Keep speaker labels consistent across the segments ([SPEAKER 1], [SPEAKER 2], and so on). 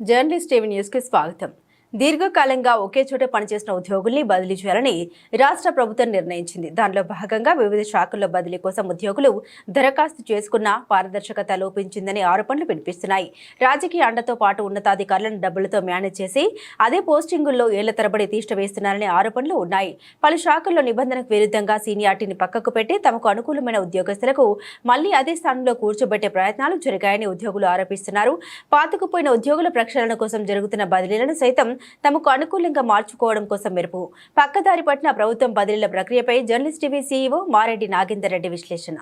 [SPEAKER 1] Journalist TV news కి స్వాగతం. దీర్ఘకాలంగా ఒకే చోట పనిచేసిన ఉద్యోగుల్ని బదిలీ చేయాలని రాష్ట్ర ప్రభుత్వం నిర్ణయించింది. దానిలో భాగంగా వివిధ శాఖల్లో బదిలీ కోసం ఉద్యోగులు దరఖాస్తు చేసుకున్న పారదర్శకత లోపించిందని ఆరోపణలు వినిపిస్తున్నాయి. రాజకీయ అండతో పాటు ఉన్నతాధికారులను డబ్బులతో మేనేజ్ చేసి అదే పోస్టింగుల్లో ఏళ్ల తరబడి తీష్టవేస్తున్నారనే ఆరోపణలు ఉన్నాయి. పలు శాఖల్లో నిబంధనకు విరుద్ధంగా సీనియారిటీని పక్కకు పెట్టి తమకు అనుకూలమైన ఉద్యోగస్తులకు మళ్లీ అదే స్థానంలో కూర్చోబెట్టే ప్రయత్నాలు జరిగాయని ఉద్యోగులు ఆరోపిస్తున్నారు. పాతుకుపోయిన ఉద్యోగుల ప్రక్షాళన కోసం జరుగుతున్న బదిలీలను సైతం తమకు అనుకూలంగా మార్చుకోవడం కోసం మెరుపు పక్కదారి పట్టిన ప్రభుత్వం బదిలీల ప్రక్రియపై journalist TV CEO Mareddy Nagender Reddy విశ్లేషణ.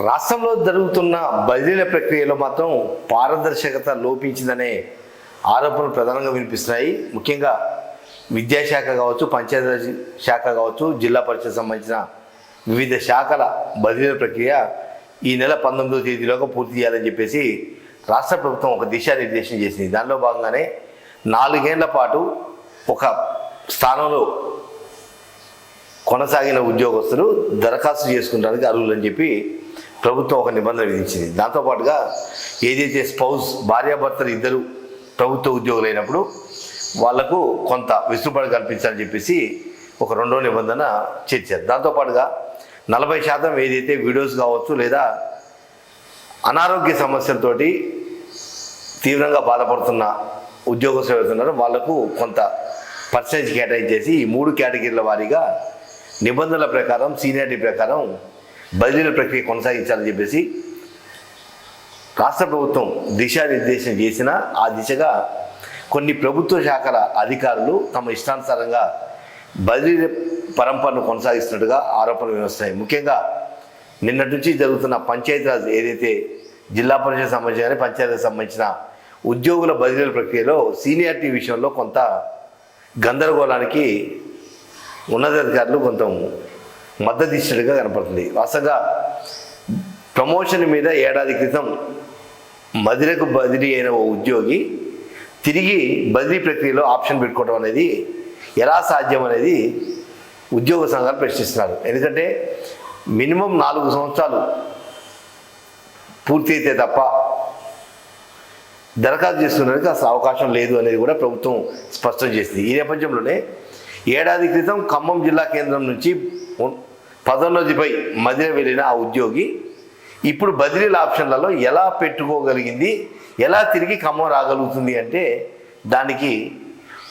[SPEAKER 2] రాష్ట్రంలో జరుగుతున్న బదిలీల ప్రక్రియలో మాత్రం పారదర్శకత లోపించిందనే ఆరోపణలు ప్రధానంగా వినిపిస్తున్నాయి. ముఖ్యంగా విద్యాశాఖ కావచ్చు, పంచాయతీరాజ్ శాఖ కావచ్చు, జిల్లా పరిషత్ సంబంధించిన వివిధ శాఖల బదిలీల ప్రక్రియ ఈ నెల 19వ తేదీలోగా పూర్తి చేయాలని చెప్పేసి రాష్ట్ర ప్రభుత్వం ఒక దిశానిర్దేశం చేసింది. దానిలో భాగంగానే 4 ఏళ్ల పాటు ఒక స్థానంలో కొనసాగిన ఉద్యోగస్తులు దరఖాస్తు చేసుకుంటానికి అర్హులని చెప్పి ప్రభుత్వం ఒక నిబంధన విధించింది. దాంతోపాటుగా ఏదైతే స్పౌస్ భార్యాభర్తలు ఇద్దరు ప్రభుత్వ ఉద్యోగులైనప్పుడు వాళ్లకు కొంత వెసులుబాటు కల్పించాలని చెప్పేసి ఒక రెండో నిబంధన చేర్చారు. దాంతోపాటుగా 40% ఏదైతే వీడియోస్ కావచ్చు లేదా అనారోగ్య సమస్యలతోటి తీవ్రంగా బాధపడుతున్న ఉద్యోగస్తులు ఎవరుతున్నారో వాళ్లకు కొంత పర్సెంటేజ్ కేటాయించేసి ఈ 3 కేటగిరీల వారీగా నిబంధనల ప్రకారం సీనియారిటీ ప్రకారం బదిలీల ప్రక్రియ కొనసాగించాలని చెప్పేసి రాష్ట్ర ప్రభుత్వం దిశానిర్దేశం చేసిన ఆ దిశగా కొన్ని ప్రభుత్వ శాఖల అధికారులు తమ ఇష్టానుసారంగా బదిలీ పరంపరను కొనసాగిస్తున్నట్టుగా ఆరోపణలు వినిపిస్తున్నాయి. ముఖ్యంగా నిన్నటి నుంచి జరుగుతున్న పంచాయతీరాజ్ ఏదైతే జిల్లా పరిషత్ సంబంధించిన కానీ పంచాయతీకి సంబంధించిన ఉద్యోగుల బదిలీల ప్రక్రియలో సీనియారిటీ విషయంలో కొంత గందరగోళానికి ఉన్నతాధికారులు కొంత మద్దతు ఇచ్చినట్టుగా కనపడుతుంది. వాస్తవంగా ప్రమోషన్ మీద ఏడాది క్రితం మదిరకు బదిలీ అయిన ఓ ఉద్యోగి తిరిగి బదిలీ ప్రక్రియలో ఆప్షన్ పెట్టుకోవడం అనేది ఎలా సాధ్యం అనేది ఉద్యోగ సంఘాలు ప్రశ్నిస్తున్నారు. ఎందుకంటే మినిమం 4 సంవత్సరాలు పూర్తి అయితే తప్ప దరఖాస్తు చేసుకునేందుకు అసలు అవకాశం లేదు అనేది కూడా ప్రభుత్వం స్పష్టం చేసింది. ఈ నేపథ్యంలోనే ఏడాది క్రితం ఖమ్మం జిల్లా కేంద్రం నుంచి పదోన్నతిపై మదిర వెళ్ళిన ఆ ఉద్యోగి ఇప్పుడు బదిలీల ఆప్షన్లలో ఎలా పెట్టుకోగలిగింది, ఎలా తిరిగి ఖమ్మం రాగలుగుతుంది అంటే దానికి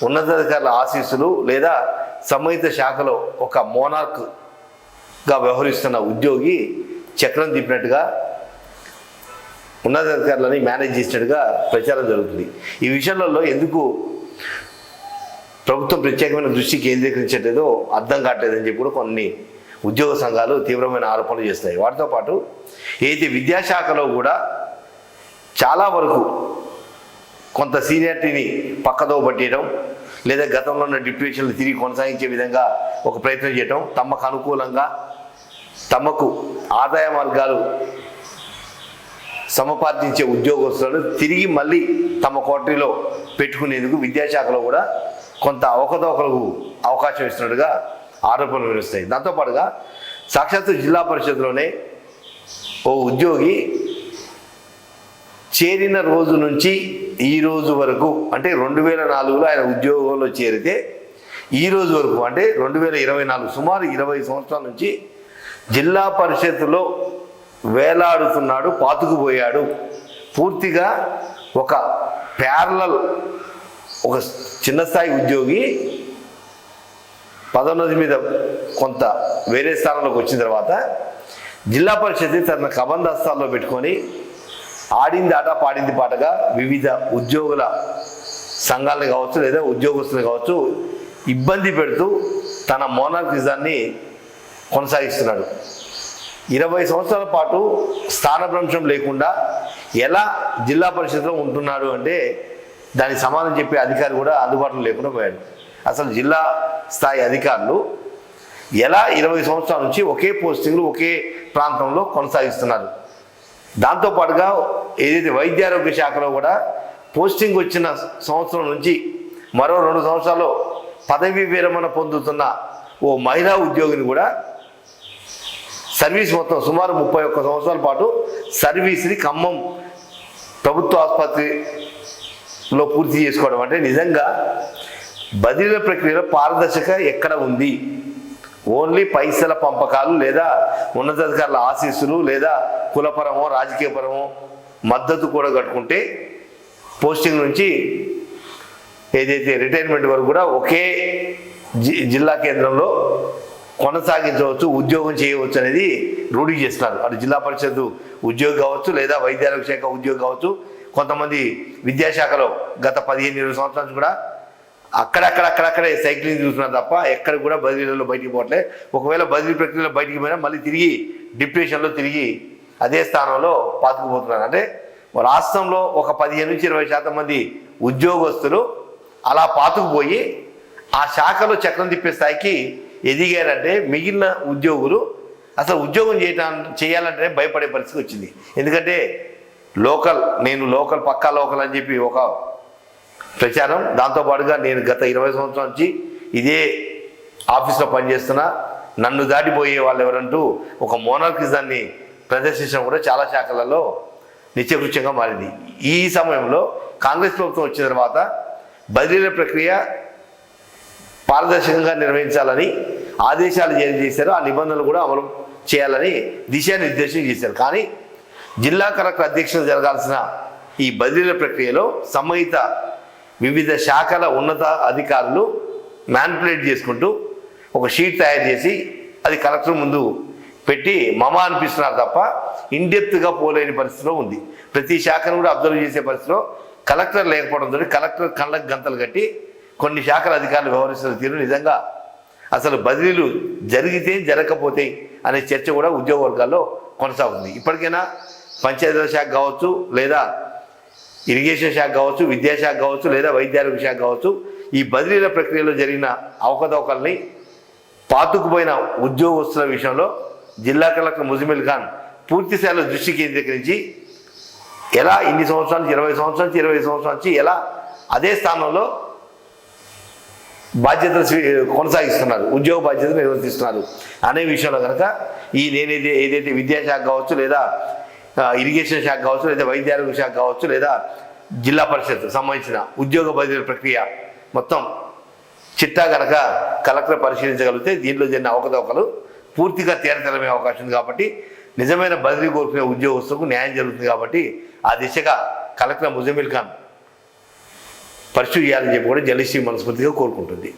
[SPEAKER 2] ఉన్నతాధికారుల ఆశీస్సులు లేదా సంబంధిత శాఖలో ఒక మోనార్క్గా వ్యవహరిస్తున్న ఉద్యోగి చక్రం తిప్పినట్టుగా ఉన్నతాధికారులని మేనేజ్ చేసినట్టుగా ప్రచారం జరుగుతుంది. ఈ విషయంలో ఎందుకు ప్రభుత్వం ప్రత్యేకమైన దృష్టి కేంద్రీకరించట్లేదో అర్థం కావట్లేదని చెప్పి కూడా కొన్ని ఉద్యోగ సంఘాలు తీవ్రమైన ఆరోపణలు చేస్తాయి. వాటితో పాటు ఏదైతే విద్యాశాఖలో కూడా చాలా వరకు కొంత సీనియారిటీని పక్కదో పట్టేయడం లేదా గతంలో ఉన్న డిప్యూటేషన్లు తిరిగి కొనసాగించే విధంగా ఒక ప్రయత్నం చేయడం, తమకు అనుకూలంగా తమకు ఆదాయ మార్గాలు సమపార్జించే ఉద్యోగస్తులను తిరిగి మళ్ళీ తమ కోటరీలో పెట్టుకునేందుకు విద్యాశాఖలో కూడా కొంత అవకతవకలకు అవకాశం ఇస్తున్నట్టుగా ఆరోపణలు వినిపిస్తాయి. దాంతోపాటుగా సాక్షాత్తు జిల్లా పరిషత్లోనే ఓ ఉద్యోగి చేరిన రోజు నుంచి ఈ రోజు వరకు అంటే 2004లో ఆయన ఉద్యోగంలో చేరితే ఈ రోజు వరకు అంటే 2024 సుమారు 20 సంవత్సరాల నుంచి జిల్లా పరిషత్తులో వేలాడుతున్నాడు, పాతుకుపోయాడు. పూర్తిగా ఒక ప్యారలల్ ఒక చిన్న స్థాయి ఉద్యోగి పదోన్నతి మీద కొంత వేరే స్థానంలోకి వచ్చిన తర్వాత జిల్లా పరిషత్ తన కబంధస్తాల్లో పెట్టుకొని ఆడింది ఆట పాడింది పాటగా వివిధ ఉద్యోగుల సంఘాలను కావచ్చు లేదా ఉద్యోగస్తులు కావచ్చు ఇబ్బంది పెడుతూ తన మోనార్కిజాన్ని కొనసాగిస్తున్నాడు. 20 సంవత్సరాల పాటు స్థానభ్రంశం లేకుండా ఎలా జిల్లా పరిషత్లో ఉంటున్నాడు అంటే దానికి సమాధానం చెప్పే అధికారి కూడా అందుబాటులో లేకుండా పోయాడు. అసలు జిల్లా స్థాయి అధికారులు ఎలా 20 సంవత్సరాల నుంచి ఒకే పోస్టింగ్లు ఒకే ప్రాంతంలో కొనసాగిస్తున్నారు. దాంతోపాటుగా ఏదైతే వైద్యారోగ్య శాఖలో కూడా పోస్టింగ్ వచ్చిన సంవత్సరం నుంచి మరో 2 సంవత్సరాలు పదవీ విరమణ పొందుతున్న ఓ మహిళా ఉద్యోగిని కూడా సర్వీస్ మొత్తం సుమారు 31 సంవత్సరాల పాటు సర్వీస్ని ఖమ్మం ప్రభుత్వ ఆసుపత్రి లో పూర్తి చేసుకోవడం అంటే నిజంగా బదిలీల ప్రక్రియలో పారదర్శక ఎక్కడ ఉంది? ఓన్లీ పైసల పంపకాలు లేదా ఉన్నతాధికారుల ఆశీస్సులు లేదా కులపరమో రాజకీయపరమో మద్దతు కూడా కట్టుకుంటే పోస్టింగ్ నుంచి ఏదైతే రిటైర్మెంట్ వరకు కూడా ఒకే జిల్లా కేంద్రంలో కొనసాగించవచ్చు, ఉద్యోగం చేయవచ్చు అనేది రూఢి చేస్తున్నారు. అటు జిల్లా పరిషత్ ఉద్యోగి కావచ్చు లేదా వైద్య ఆరోగ్య శాఖ ఉద్యోగి కావచ్చు. కొంతమంది విద్యాశాఖలో గత 15-20 సంవత్సరాల నుంచి కూడా అక్కడక్కడే సైక్లింగ్ చూస్తున్నారు తప్ప ఎక్కడ కూడా బదిలీలలో బయటికి పోవట్లే. ఒకవేళ బదిలీ ప్రక్రియలో బయటికి పోయినా మళ్ళీ తిరిగి డిప్రెషన్లో తిరిగి అదే స్థానంలో పాతుకుపోతున్నారు. అంటే రాష్ట్రంలో ఒక 15-20% మంది ఉద్యోగస్తులు అలా పాతుకుపోయి ఆ శాఖలో చక్రం తిప్పే స్థాయికి ఎదిగారంటే మిగిలిన ఉద్యోగులు అసలు ఉద్యోగం చేయాలంటే భయపడే పరిస్థితి వచ్చింది. ఎందుకంటే నేను లోకల్ పక్కా లోకల్ అని చెప్పి ఒక ప్రచారం, దాంతోపాటుగా నేను గత 20 సంవత్సరాల నుంచి ఇదే ఆఫీస్లో పనిచేస్తున్నా, నన్ను దాటిపోయే వాళ్ళు ఎవరంటూ ఒక మోనార్కిజాన్ని ప్రదర్శించడం కూడా చాలా శాఖలలో నిత్యకృత్యంగా మారింది. ఈ సమయంలో కాంగ్రెస్ ప్రభుత్వం వచ్చిన తర్వాత బదిలీల ప్రక్రియ పారదర్శకంగా నిర్వహించాలని ఆదేశాలు జారీ చేశారు. ఆ నిబంధనలు కూడా అమలు చేయాలని దిశానిర్దేశం చేశారు. కానీ జిల్లా కలెక్టర్ అధ్యక్షత జరగాల్సిన ఈ బదిలీల ప్రక్రియలో సంబంధిత వివిధ శాఖల ఉన్నత అధికారులు మ్యానిపులేట్ చేసుకుంటూ ఒక షీట్ తయారు చేసి అది కలెక్టర్ ముందు పెట్టి మమ అనిపిస్తున్నారు తప్ప ఇన్డెప్త్గా పోలేని పరిస్థితిలో ఉంది. ప్రతి శాఖను కూడా అబ్జర్వ్ చేసే పరిస్థితిలో కలెక్టర్ లేకపోవడంతో కలెక్టర్ కళ్ళకు గంతలు కట్టి కొన్ని శాఖల అధికారులు వ్యవహరిస్తున్న తీరు నిజంగా అసలు బదిలీలు జరిగితే జరగకపోతే అనే చర్చ కూడా ఉద్యోగ వర్గాల్లో కొనసాగుతుంది. ఇప్పటికైనా పంచాయతీరాజ్ శాఖ కావచ్చు లేదా ఇరిగేషన్ శాఖ కావచ్చు, విద్యాశాఖ కావచ్చు లేదా వైద్యారోగ్య శాఖ కావచ్చు, ఈ బదిలీల ప్రక్రియలో జరిగిన అవకతవకల్ని పాతుకుపోయిన ఉద్యోగస్తుల విషయంలో జిల్లా కలెక్టర్ ముజమిల్ ఖాన్ పూర్తి స్థాయిలో దృష్టి కేంద్రీకరించి ఎలా ఇన్ని సంవత్సరాల నుంచి 20 సంవత్సరాల నుంచి ఎలా అదే స్థానంలో బాధ్యతలు కొనసాగిస్తున్నారు, ఉద్యోగ బాధ్యతలు నిర్వర్తిస్తున్నారు అనే విషయంలో కనుక ఏదైతే విద్యాశాఖ కావచ్చు లేదా ఇరిగేషన్ శాఖ కావచ్చు లేదా వైద్య ఆరోగ్య శాఖ కావచ్చు లేదా జిల్లా పరిషత్ సంబంధించిన ఉద్యోగ బదిలీ ప్రక్రియ మొత్తం చిట్టా కనుక కలెక్టర్ పరిశీలించగలిగితే దీంట్లో జరిగిన అవకతవకలు పూర్తిగా తేరతెల్లమే అవకాశం ఉంది. కాబట్టి నిజమైన బదిలీ కోరుకునే ఉద్యోగస్తులకు న్యాయం జరుగుతుంది. కాబట్టి ఆ దిశగా కలెక్టర్ ముజమిల్ ఖాన్ పర్సూ చేయాలని చెప్పి కూడా జర్నలిస్ట్ మనస్ఫూర్తిగా కోరుకుంటుంది.